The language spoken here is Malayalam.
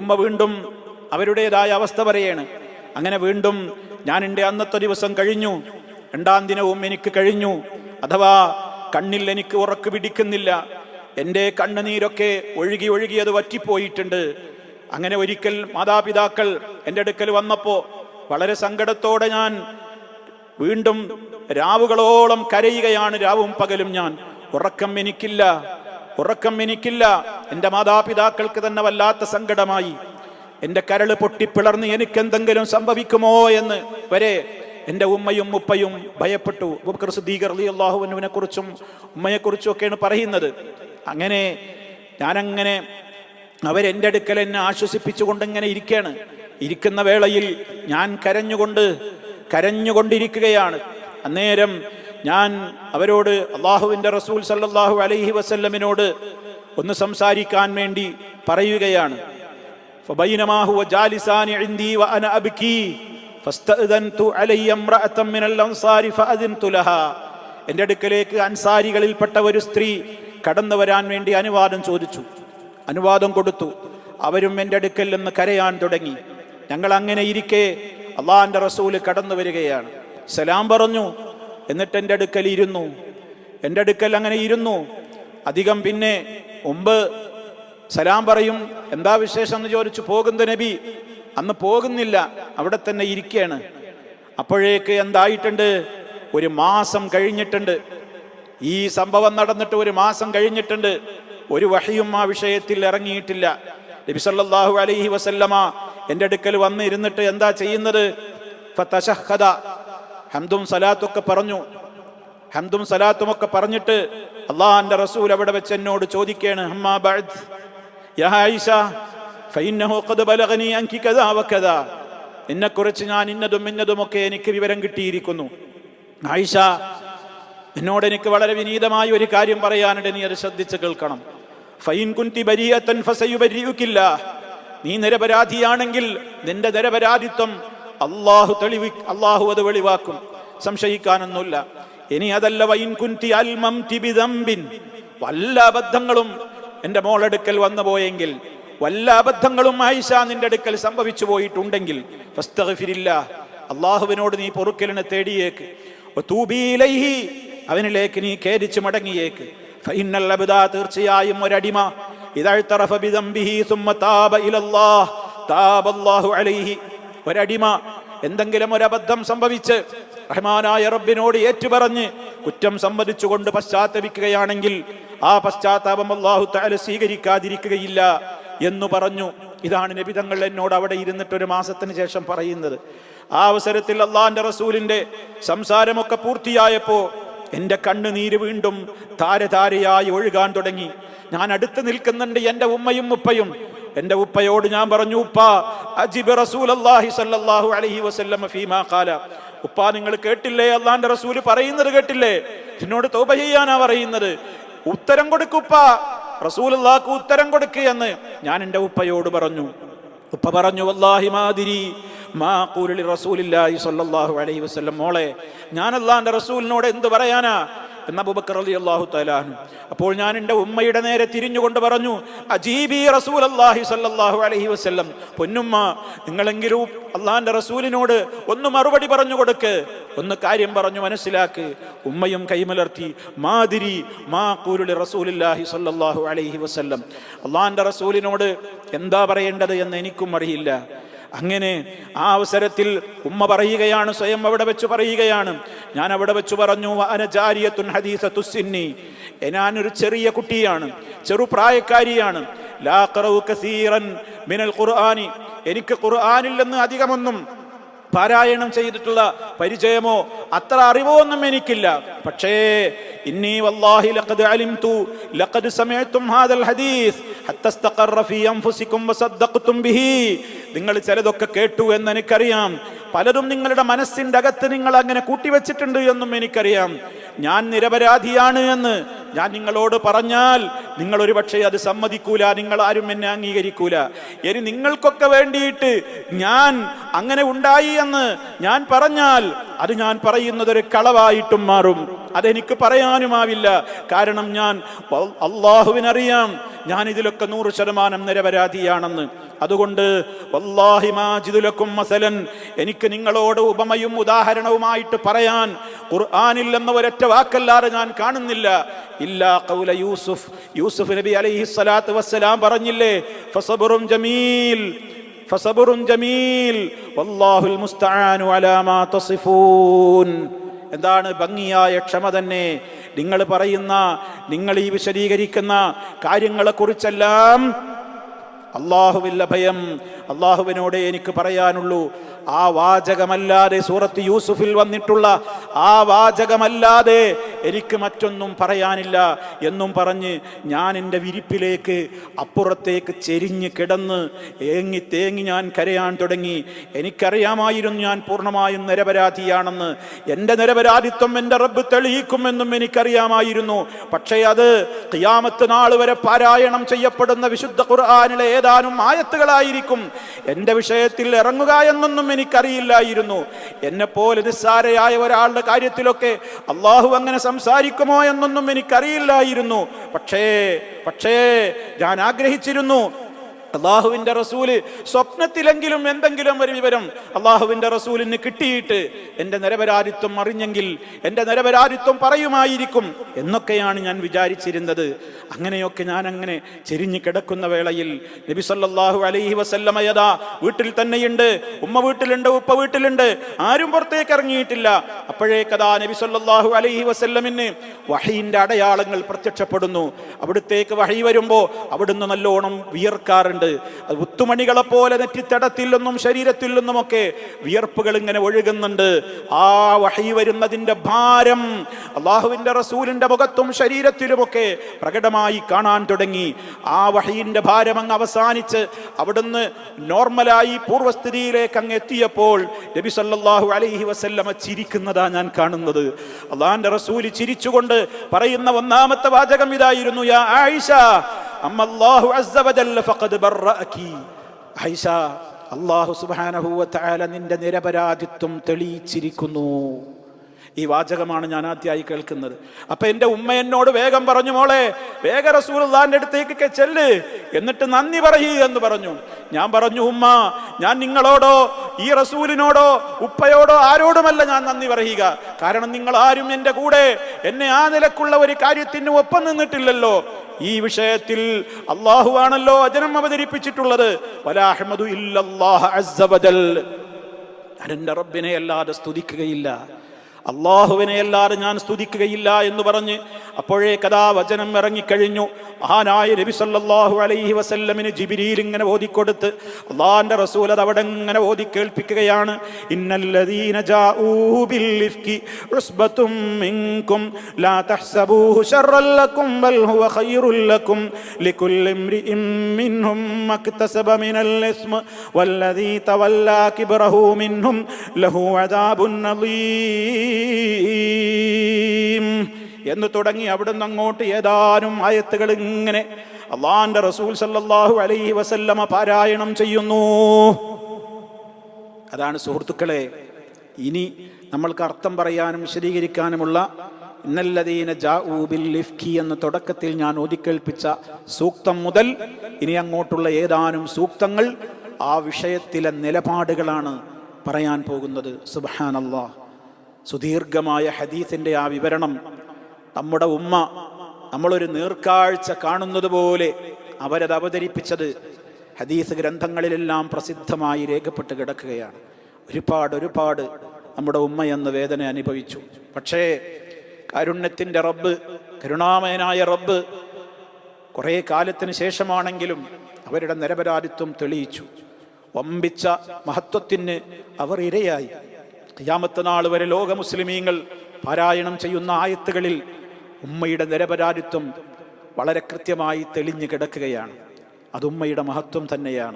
ഉമ്മ വീണ്ടും അവരുടേതായ അവസ്ഥ പറയാണ്. അങ്ങനെ വീണ്ടും ഞാൻ എൻ്റെ അന്നത്തെ ദിവസം കഴിഞ്ഞു, രണ്ടാം ദിനവും എനിക്ക് കഴിഞ്ഞു. അഥവാ കണ്ണിൽ എനിക്ക് ഉറക്ക് പിടിക്കുന്നില്ല, എൻ്റെ കണ്ണുനീരൊക്കെ ഒഴുകി ഒഴുകി അത് വറ്റിപ്പോയിട്ടുണ്ട്. അങ്ങനെ ഒരിക്കൽ മാതാപിതാക്കൾ എൻ്റെ അടുക്കൽ വന്നപ്പോൾ വളരെ സങ്കടത്തോടെ ഞാൻ വീണ്ടും രാവുകളോളം കരയുകയാണ്. രാവും പകലും ഞാൻ ഉറക്കം എനിക്കില്ല. എൻ്റെ മാതാപിതാക്കൾക്ക് തന്നെ വല്ലാത്ത സങ്കടമായി. എൻ്റെ കരള് പൊട്ടിപ്പിളർന്ന് എനിക്കെന്തെങ്കിലും സംഭവിക്കുമോ എന്ന് വരെ എൻ്റെ ഉമ്മയും ഉപ്പയും ഭയപ്പെട്ടു. അബൂബക്കർ സിദ്ദീഖ് റളിയല്ലാഹു അൻഹുവിനെ കുറിച്ചും ഉമ്മയെക്കുറിച്ചും ഒക്കെയാണ് പറയുന്നത്. അങ്ങനെ ഞാനങ്ങനെ അവരെൻ്റെ അടുക്കൽ എന്നെ ആശ്വസിപ്പിച്ചുകൊണ്ട് ഇങ്ങനെ ഇരിക്കുന്ന വേളയിൽ ഞാൻ കരഞ്ഞുകൊണ്ടിരിക്കുകയാണ്. അന്നേരം ഞാൻ അവരോട് അള്ളാഹുവിൻ്റെ റസൂൽ സല്ലല്ലാഹു അലൈഹി വസല്ലമിനോട് ഒന്ന് സംസാരിക്കാൻ വേണ്ടി പറയുകയാണ്. فبينما هو جالسان عندي وانا ابكي فاستأذنت علي امرأة من الانصار فأذنت لها. എൻ്റെ അടുക്കലേക്ക് അൻസാരികളിൽപ്പെട്ട ഒരു സ്ത്രീ കടന്നു വരാൻ വേണ്ടി അനുവാദം കൊടുത്തു. അവരും എൻ്റെ അടുക്കൽ നിന്ന് കരയാൻ തുടങ്ങി. ഞങ്ങൾ അങ്ങനെ ഇരിക്കെ അള്ളാഹിൻ്റെ റസൂല് കടന്നു വരികയാണ്. സലാം പറഞ്ഞു, എന്നിട്ട് എൻ്റെ അടുക്കൽ അങ്ങനെ ഇരുന്നു. അധികം പിന്നെ മുമ്പ് സലാം പറയും, എന്താ വിശേഷം എന്ന് ചോദിച്ചു. പോകുന്ന നബി അന്ന് പോകുന്നില്ല, അവിടെ തന്നെ ഇരിക്കുകയാണ്. അപ്പോഴേക്ക് എന്തായിട്ടുണ്ട്, ഒരു മാസം കഴിഞ്ഞിട്ടുണ്ട്. ഈ സംഭവം നടന്നിട്ട് ഒരു മാസം കഴിഞ്ഞിട്ടുണ്ട്. ഒരു വഹിയും ആ വിഷയത്തിൽ ഇറങ്ങിയിട്ടില്ല. നബി സല്ലല്ലാഹു അലൈഹി വസല്ലമ എൻ്റെ അടുക്കൽ വന്ന് ഇരുന്നിട്ട് എന്താ ചെയ്യുന്നത്, ഫതശഹദ, ഹംദും സലാത്തുമൊക്കെ പറഞ്ഞിട്ട് അള്ളാഹുവിൻ്റെ റസൂൽ അവിടെ വെച്ച് എന്നോട് ചോദിക്കുകയാണ്, അമ്മാ ബഅദ് യാ ആയിഷ ഫഇന്നഹു ഖദ് ബലഗനി അൻകി കദാ വകദാ, എന്നെക്കുറിച്ച് ഞാൻ ഇന്നതുമൊക്കെ എനിക്ക് വിവരം കിട്ടിയിരിക്കുന്നു. ആയിഷ, എന്നോട് എനിക്ക് വളരെ വിനീതമായ ഒരു കാര്യം പറയാനുണ്ട്, നീ അത് ശ്രദ്ധിച്ച് കേൾക്കണം. ഫഇൻ കുൻതി ബരിയതൻ ഫസയുബരിഉകില്ലാഹ്, നീ നിരപരാധിയാണെങ്കിൽ നിന്റെ നിരപരാധിത്വം അല്ലാഹു അത് വെളിവാക്കും, സംശയിക്കാനൊന്നുമില്ല. ഇനി അതല്ല, വഇൻ കുൻതി അൽമംതി ബിദംബിൻ, വല്ല അബദ്ധങ്ങളും എൻ്റെ മോളെടുക്കൽ വന്നു പോയെങ്കിൽ, വല്ല അബദ്ധങ്ങളും ആയിഷ നിന്റെ അടുക്കൽ സംഭവിച്ചു പോയിട്ടുണ്ടെങ്കിൽ, ഫസ്തഗ്ഫിരില്ലാഹ്, അല്ലാഹുവിനോട് നീ പൊറുക്കലിനെ തേടിയേക്ക്. വതൂബി ഇലൈഹി, അവനിലേക്ക് നീ ഖേദിച്ചു മടങ്ങിയേക്ക്. ഫഇന്നൽ അബ്ദാ, തീർച്ചയായും ഒരടിമ, ഇദാ ഇഅ്തറഫ ബിദംബിഹി സുമ്മ താബ ഇലല്ലാഹ് താബല്ലാഹു അലൈഹി, ഒരടിമ എന്തെങ്കിലും ഒരബദ്ധം സംഭവിച്ച് റഹ്മാനായ റബ്ബിനോട് ഏറ്റുപറഞ്ഞ് കുറ്റം സമ്മതിച്ചുകൊണ്ട് പശ്ചാത്തപിക്കുകയാണെങ്കിൽ ആ പശ്ചാത്താപം അല്ലാഹു തആല സ്വീകരിക്കാതിരിക്കുകയില്ല എന്ന് പറഞ്ഞു. ഇതാണ് നബി തങ്ങൾ എന്നോട് അവിടെ ഇരുന്നിട്ട് ഒരു മാസത്തിന് ശേഷം പറയുന്നത്. ആ അവസരത്തിൽ അള്ളാഹിന്റെ റസൂലിന്റെ സംസാരമൊക്കെ പൂർത്തിയായപ്പോ എൻ്റെ കണ്ണുനീര് വീണ്ടും താരതാരയായി ഒഴുകാൻ തുടങ്ങി. ഞാൻ അടുത്ത് നിൽക്കുന്നുണ്ട് എൻ്റെ ഉമ്മയും ഉപ്പയും. എൻ്റെ ഉപ്പയോട് ഞാൻ പറഞ്ഞു, ഉപ്പ അജിബ് റസൂലല്ലാഹി സ്വല്ലല്ലാഹു അലൈഹി വസല്ലം ഫീമാ ഖാല, ഉപ്പ നിങ്ങൾ കേട്ടില്ലേ, അള്ളാഹിന്റെ റസൂല് പറയുന്നത് കേട്ടില്ലേ, എന്നോട് തൗബ ചെയ്യാനാ പറയുന്നത്, ഉത്തരം കൊടുക്കുപ്പ, റസൂലുള്ളാഹിക്ക് ഉത്തരം കൊടുക്കുക എന്ന് ഞാൻ എൻ്റെ ഉപ്പയോട് പറഞ്ഞു. ഉപ്പ പറഞ്ഞു, വല്ലാഹി മാദിരി മാ ഖൂലു ലിറസൂലില്ലാഹി സ്വല്ലല്ലാഹു അലൈഹി വസല്ലം, മോളെ ഞാൻ അല്ലാഹുവിന്റെ റസൂലിനോട് എന്ത് പറയാനാ എന്ന് അബൂബക്കർ റളിയല്ലാഹു തആല അൻഹു. അപ്പോൾ ഞാൻ എൻ്റെ ഉമ്മയുടെ നേരെ തിരിഞ്ഞുകൊണ്ട് പറഞ്ഞു, അജീബി റസൂലല്ലാഹി സ്വല്ലല്ലാഹു അലൈഹി വസല്ലം, പൊന്നുമ്മ നിങ്ങളെങ്കിലും അല്ലാഹുവിന്റെ റസൂലിനോട് ഒന്ന് മറുപടി പറഞ്ഞു കൊടുക്ക്, ഒന്ന് കാര്യം പറഞ്ഞു മനസ്സിലാക്ക്. ഉമ്മയും കൈമലർത്തി, മാദിരി മാ ഖൂലു ലിറസൂലില്ലാഹി സ്വല്ലല്ലാഹു അലൈഹി വസല്ലം, അല്ലാഹുവിന്റെ റസൂലിനോട് എന്താ പറയേണ്ടത് എന്ന് എനിക്കും അറിയില്ല. അങ്ങനെ ആ അവസരത്തിൽ ഉമ്മ പറയുകയാണ്, സ്വയം അവിടെ വെച്ച് പറയുകയാണ്, ഞാൻ അവിടെ വെച്ച് പറഞ്ഞു, അന ജാരിയത്തുൻ ഹദീസത്തു സിന്നി, ഞാനൊരു ചെറിയ കുട്ടിയാണ്, ചെറുപ്രായക്കാരിയാണ്. ലാ ഖറഉ കസീറൻ മിനൽ ഖുർആനി, എനിക്ക് ഖുർആനിൽ നിന്ന് അധികമൊന്നും പാരായണം ചെയ്തിട്ടുള്ള പരിചയമോ അത്ര അറിവോ ഒന്നും എനിക്കില്ല. പക്ഷേ ഇന്നി വല്ലാഹി ലഖദ് അലിംതു ലഖദ് സമഅതും ഹാദൽ ഹദീസ് ഹത്താ ഇസ്തഖറ ഫീ അൻഫുസികും വസദ്ദഖ്തും ബിഹി, നിങ്ങൾ ചിലതൊക്കെ കേട്ടു എന്ന് എനിക്കറിയാം, പലതും നിങ്ങളുടെ മനസ്സിൻ്റെ അകത്ത് നിങ്ങൾ അങ്ങനെ കൂട്ടിവെച്ചിട്ടുണ്ട് എന്നും എനിക്കറിയാം. ഞാൻ നിരപരാധിയാണ് എന്ന് ഞാൻ നിങ്ങളോട് പറഞ്ഞാൽ നിങ്ങൾ ഒരു പക്ഷേ അത് സമ്മതിക്കൂല, നിങ്ങൾ ആരും എന്നെ അംഗീകരിക്കൂല. ഇനി നിങ്ങൾക്കൊക്കെ വേണ്ടിയിട്ട് ഞാൻ അങ്ങനെ ഉണ്ടായി എന്ന് ഞാൻ പറഞ്ഞാൽ അത് ഞാൻ പറയുന്നത് ഒരു കളവായിട്ടും മാറും. അതെനിക്ക് പറയാനുമാവില്ല. കാരണം ഞാൻ അള്ളാഹുവിനറിയാം ഞാൻ ഇതിലൊക്കെ 100% നിരപരാധിയാണെന്ന്. അതുകൊണ്ട് വല്ലാഹി മാ അജിദു ലക്കും മസലൻ, എനിക്ക് നിങ്ങളോട് ഉപമയും ഉദാഹരണവുമായിട്ട് പറയാൻ ഖുർആനിൽ എന്ന ഒരൊറ്റ വാക്കല്ലാതെ ഞാൻ കാണുന്നില്ല. ഇല്ലാ ഖൗല യൂസുഫ്, യൂസുഫ് നബി അലൈഹിസ്സലാത്തു വസ്സലാം പറഞ്ഞില്ലേ, ഫസബ്റുൻ ജമീൽ, ഫസബ്റുൻ ജമീൽ വല്ലാഹുൽ മുസ്തആനു അലാ മാ തസിഫൂൻ. എന്താണ്? ഭംഗിയായ ക്ഷമ തന്നെ. നിങ്ങൾ പറയുന്ന, നിങ്ങൾ ഈ വിശദീകരിക്കുന്ന കാര്യങ്ങളെക്കുറിച്ചെല്ലാം അള്ളാഹുവില്ല ഭയം, അള്ളാഹുവിനോടെ എനിക്ക് പറയാനുള്ളൂ. ആ വാചകമല്ലാതെ, സൂറത്ത് യൂസുഫിൽ വന്നിട്ടുള്ള ആ വാചകമല്ലാതെ എനിക്ക് മറ്റൊന്നും പറയാനില്ല എന്നും പറഞ്ഞ് ഞാൻ എൻ്റെ വിരിപ്പിലേക്ക് അപ്പുറത്തേക്ക് ചെരിഞ്ഞ് കിടന്ന് ഏങ്ങി തേങ്ങി ഞാൻ കരയാൻ തുടങ്ങി. എനിക്കറിയാമായിരുന്നു ഞാൻ പൂർണ്ണമായും നിരപരാധിയാണെന്ന്. എൻ്റെ നിരപരാധിത്വം എൻ്റെ റബ്ബ് തെളിയിക്കുമെന്നും എനിക്കറിയാമായിരുന്നു. പക്ഷേ അത് ഖിയാമത്ത് നാൾ വരെ പാരായണം ചെയ്യപ്പെടുന്ന വിശുദ്ധ ഖുർആനിലെ ഏതാനും ആയത്തുകളായിരിക്കും. എൻ്റെ വിഷയത്തിൽ ഇറങ്ങുക എന്നൊന്നും എനിക്കറിയില്ലായിരുന്നു. എന്നെപ്പോലെ നിസ്സാരയായ ഒരാളുടെ കാര്യത്തിലൊക്കെ അള്ളാഹു അങ്ങനെ സംസാരിക്കുമോ എന്നൊന്നും എനിക്കറിയില്ലായിരുന്നു. പക്ഷേ ഞാൻ ആഗ്രഹിച്ചിരുന്നു അള്ളാഹുവിന്റെ റസൂല് സ്വപ്നത്തിലെങ്കിലും എന്തെങ്കിലും ഒരു വിവരം അള്ളാഹുവിന്റെ റസൂലിന് കിട്ടിയിട്ട് എൻ്റെ നിരപരാധിത്വം അറിഞ്ഞെങ്കിൽ എൻ്റെ നിരപരാധിത്വം പറയുമായിരിക്കും എന്നൊക്കെയാണ് ഞാൻ വിചാരിച്ചിരുന്നത്. അങ്ങനെയൊക്കെ ഞാൻ അങ്ങനെ ചെരിഞ്ഞു കിടക്കുന്ന വേളയിൽ നബി സല്ലല്ലാഹു അലൈഹി വസല്ലമ യദാ വീട്ടിൽ തന്നെയുണ്ട്. ഉമ്മ വീട്ടിലുണ്ട്, ഉപ്പ വീട്ടിലുണ്ട്, ആരും പുറത്തേക്ക് ഇറങ്ങിയിട്ടില്ല. അപ്പോഴേക്കതാ നബി സല്ലല്ലാഹു അലൈഹി വസല്ലമിന് വഹീന്റെ അടയാളങ്ങൾ പ്രത്യക്ഷപ്പെടുന്നു. അവിടുത്തേക്ക് വഹി വരുമ്പോൾ അവിടുന്ന് നല്ലോണം വിയർക്കാറുണ്ട്. മുത്തുമണികളെ പോലെ നെറ്റിത്തടത്തിൽ നിന്നും ശരീരത്തിൽ നിന്നുമൊക്കെ വിയർപ്പുകൾ ഇങ്ങനെ ഒഴുകുന്നുണ്ട്. ആ വഹി വരുന്നതിന്റെ ഭാരം അള്ളാഹുവിന്റെ റസൂലിന്റെ മുഖത്തും ശരീരത്തിലുമൊക്കെ പ്രകടമായി കാണാൻ തുടങ്ങി. ആ വഹിന്റെ ഭാരം അങ്ങ് അവസാനിച്ച് അവിടുന്ന് നോർമലായി പൂർവ്വസ്ഥിതിയിലേക്ക് അങ്ങ് എത്തിയപ്പോൾ നബി സല്ലല്ലാഹു അലൈഹി വസല്ലമ ചിരിക്കുന്നതാ ഞാൻ കാണുന്നത്. അള്ളാഹുവിന്റെ റസൂൽ ചിരിച്ചുകൊണ്ട് പറയുന്ന ഒന്നാമത്തെ വാചകം ഇതായിരുന്നു, യാ ആയിഷ അമ്മല്ലാഹു അസ്സ വജല്ല ഫഖദ് ബറഅകി. ആയിഷ, അല്ലാഹു സുബ്ഹാനഹു വ തആല നിന്റെ നിരപരാധിത്വം തെളിയിച്ചിരിക്കുന്നു. ഈ വാചകമാണ് ഞാൻ ആദ്യമായി കേൾക്കുന്നത്. അപ്പൊ എൻ്റെ ഉമ്മ എന്നോട് വേഗം പറഞ്ഞു, മോളെ വേഗ റസൂലുള്ളാഹിന്റെ അടുത്തേക്ക് ചെല്ല്, എന്നിട്ട് നന്ദി പറയുക എന്ന് പറഞ്ഞു. ഞാൻ പറഞ്ഞു, ഉമ്മ, ഞാൻ നിങ്ങളോടോ ഈ റസൂലിനോടോ ഉപ്പയോടോ ആരോടുമല്ല ഞാൻ നന്ദി പറയുക. കാരണം നിങ്ങൾ ആരും എൻ്റെ കൂടെ എന്നെ ആ നിലക്കുള്ള ഒരു കാര്യത്തിന് ഒപ്പം നിന്നിട്ടില്ലല്ലോ. ഈ വിഷയത്തിൽ അല്ലാഹു ആണല്ലോ വചനം അവതരിപ്പിച്ചിട്ടുള്ളത്. വലാ അഹ്മദു ഇല്ലല്ലാഹ അസ്സ വജൽ. ഞാൻ എൻ്റെ റബ്ബിനെ അല്ലാതെ സ്തുതിക്കുകയില്ല, അള്ളാഹുവിനെ അല്ലാതെ ഞാൻ സ്തുതിക്കുകയില്ല എന്ന് പറഞ്ഞ് അപ്പോഴേ കഥാ വചനം ഇറങ്ങിക്കഴിഞ്ഞു. മഹാനായ നബി സല്ലല്ലാഹു അലൈഹി വസല്ലമിന് ജിബ്രീൽ ഇങ്ങനെ ഓതിക്കൊടുത്ത് അള്ളാഹിന്റെ റസൂൽ അത് അവിടെ ഇങ്ങനെ ഓതി കേൾപ്പിക്കുകയാണ്. ഇന്നല്ലദീന ജാഊ ബിൽ ഇഫ്കി ഉസ്ബതും മിൻകും ലാ തഹ്സബൂഹു ശർറൻ ലക്കും ബൽ ഹുവ ഖൈറുൽ ലക്കും ലികുല്ലി ഇംറിഇൻ മിൻഹും മക്തസബ മിനൽ ഇസ്മ വല്ലദീ തവല്ലാ കിബ്റഹു മിൻഹും ലഹു അദാബുൻ നളീം എന്ന് തുടങ്ങി അവിടുന്ന് അങ്ങോട്ട് ഏതാനും ആയത്തുകൾ ഇങ്ങനെ അള്ളാന്റെ റസൂൽ സല്ലല്ലാഹു അലൈഹി വസല്ലമ പാരായണം ചെയ്യുന്നു. അതാണ് സുഹൃത്തുക്കളെ, ഇനി നമ്മൾക്ക് അർത്ഥം പറയാനും വിശദീകരിക്കാനുമുള്ള ഇന്നല്ലദീന ജാഊ ബിൽ ഇഫ്കി എന്ന തുടക്കത്തിൽ ഞാൻ ഓതിക്കേൾപ്പിച്ച സൂക്തം മുതൽ ഇനി അങ്ങോട്ടുള്ള ഏതാനും സൂക്തങ്ങൾ ആ വിഷയത്തിലെ നിലപാടുകളാണ് പറയാൻ പോകുന്നത്. സുബ്ഹാനല്ലാഹ്. സുദീർഘമായ ഹദീസിന്റെ ആ വിവരണം നമ്മുടെ ഉമ്മ നമ്മളൊരു നേർക്കാഴ്ച കാണുന്നത് പോലെ അവരത് അവതരിപ്പിച്ചത് ഹദീസ് ഗ്രന്ഥങ്ങളിലെല്ലാം പ്രസിദ്ധമായി രേഖപ്പെട്ട് കിടക്കുകയാണ്. ഒരുപാട് നമ്മുടെ ഉമ്മ എന്ന വേദന അനുഭവിച്ചു. പക്ഷേ കാരുണ്യത്തിൻ്റെ റബ്ബ്, കരുണാമയനായ റബ്ബ് കുറേ കാലത്തിന് ശേഷമാണെങ്കിലും അവരുടെ നിരപരാധിത്വം തെളിയിച്ചു. വമ്പിച്ച മഹത്വത്തിന് അവർ ഇരയായി. ഖിയാമത്ത് നാൾ വരെ ലോക മുസ്ലിമീങ്ങൾ പാരായണം ചെയ്യുന്ന ആയത്തുകളിൽ ഉമ്മയുടെ നിരപരാധിത്വം വളരെ കൃത്യമായി തെളിഞ്ഞു കിടക്കുകയാണ്. അത് ഉമ്മയുടെ മഹത്വം തന്നെയാണ്.